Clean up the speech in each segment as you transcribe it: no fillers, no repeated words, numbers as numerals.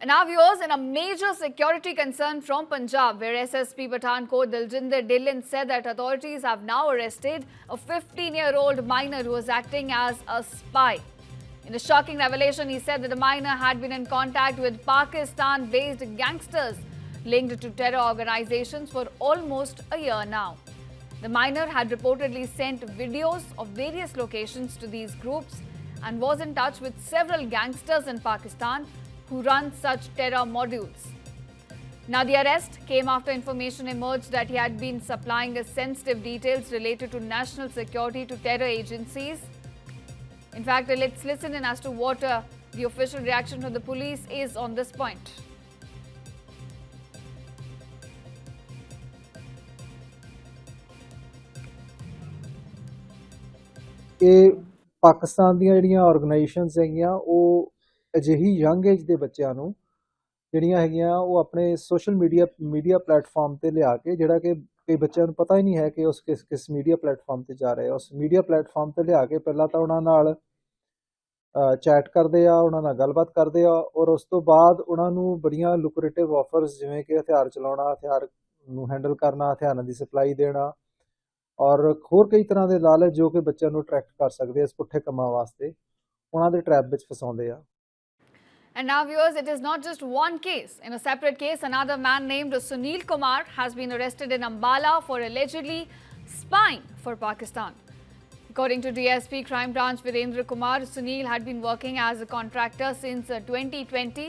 And now viewers, in a major security concern from Punjab, where SSP Pathankot Daljinder Dhillon said that authorities have now arrested a 15-year-old minor who was acting as a spy. In a shocking revelation, he said that the minor had been in contact with Pakistan-based gangsters linked to terror organizations for almost a year now. The minor had reportedly sent videos of various locations to these groups and was in touch with several gangsters in Pakistan who run such terror modules. Now, the arrest came after information emerged that he had been supplying sensitive details related to national security to terror agencies. In fact, let's listen in as to what the official reaction from the police is on this point. ਇਹ ਪਾਕਿਸਤਾਨ ਦੀਆਂ ਜਿਹੜੀਆਂ organisations ਹੈਗੀਆਂ ਉਹ ਅਜਿਹੀ young age ਦੇ ਬੱਚਿਆਂ ਨੂੰ ਜਿਹੜੀਆਂ ਹੈਗੀਆਂ ਉਹ ਆਪਣੇ ਸੋਸ਼ਲ ਮੀਡੀਆ ਪਲੇਟਫਾਰਮ ਤੇ ਲਿਆ ਕੇ ਜਿਹੜਾ ਕਿ ਕਈ ਬੱਚਿਆਂ ਨੂੰ ਪਤਾ ਹੀ ਨਹੀਂ ਹੈ ਕਿ ਉਸ ਕਿਸ ਮੀਡੀਆ ਪਲੇਟਫਾਰਮ ਤੇ ਜਾ ਰਹੇ ਆ ਉਸ ਮੀਡੀਆ ਪਲੇਟਫਾਰਮ ਤੇ ਲਿਆ ਕੇ ਪਹਿਲਾਂ ਤਾਂ ਉਹਨਾਂ ਨਾਲ ਚੈਟ ਕਰਦੇ ਆ ਉਹਨਾਂ ਨਾਲ ਗੱਲਬਾਤ ਕਰਦੇ ਆ ਔਰ ਉਸ ਤੋਂ ਬਾਅਦ ਉਹਨਾਂ ਨੂੰ ਬੜੀਆਂ ਲੁਕਰੇਟਿਵ ਆਫਰਸ ਜਿਵੇਂ ਕਿ ਹਥਿਆਰ ਚਲਾਉਣਾ ਹਥਿਆਰ ਨੂੰ ਹੈਂਡਲ ਕਰਨਾ ਹਥਿਆਰਾਂ ਦੀ ਸਪਲਾਈ ਦੇਣਾ ਔਰ ਹੋਰ ਕਈ ਤਰ੍ਹਾਂ ਦੇ ਲਾਲਚ ਜੋ ਕਿ ਬੱਚਿਆਂ ਨੂੰ ਅਟਰੈਕਟ ਕਰ ਸਕਦੇ ਆ ਇਸ ਪੁੱਠੇ ਕੰਮਾਂ ਵਾਸਤੇ ਉਹਨਾਂ ਦੇ ਟ੍ਰੈਪ ਵਿੱਚ ਫਸਾਉਂਦੇ ਆ And now viewers, it is not just one case. In a separate case, another man named Sunil Kumar has been arrested in Ambala for allegedly spying for Pakistan. According to DSP Crime Branch Virendra Kumar, Sunil had been working as a contractor since 2020,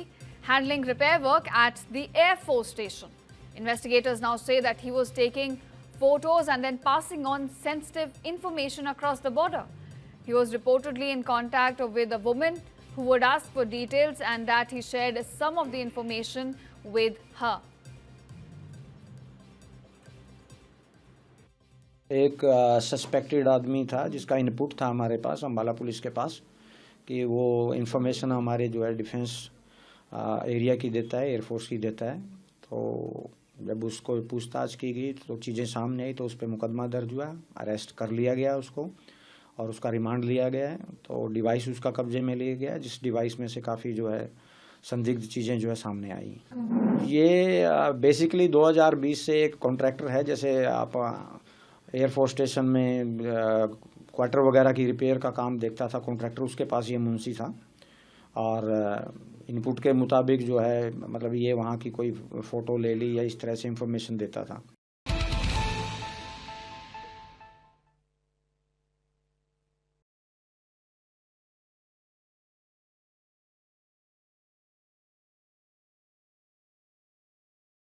handling repair work at the Air Force Station. Investigators now say that he was taking photos and then passing on sensitive information across the border. He was reportedly in contact with a woman who would ask for details and that he shared some of the information with her. एक suspected आदमी था जिसका input था हमारे पास Ambala police के पास कि वो information हमारे जो है डिफेंस एरिया की देता है, एयरफोर्स की देता है। तो जब उसको पूछताछ की गई तो चीज़ें सामने आई तो उस पर मुकदमा दर्ज हुआ, अरेस्ट कर लिया गया उसको और उसका रिमांड लिया गया है। तो डिवाइस उसका कब्जे में लिया गया जिस डिवाइस में से काफ़ी जो है संदिग्ध चीज़ें जो है सामने आई। ये बेसिकली 2020 से एक कॉन्ट्रैक्टर है, जैसे आप एयरफोर्स स्टेशन में क्वार्टर वगैरह की रिपेयर का काम देखता था कॉन्ट्रैक्टर, उसके पास ये मुंशी था और इनपुट के मुताबिक जो है मतलब ये वहाँ की कोई फ़ोटो ले ली या इस तरह से इंफॉर्मेशन देता था।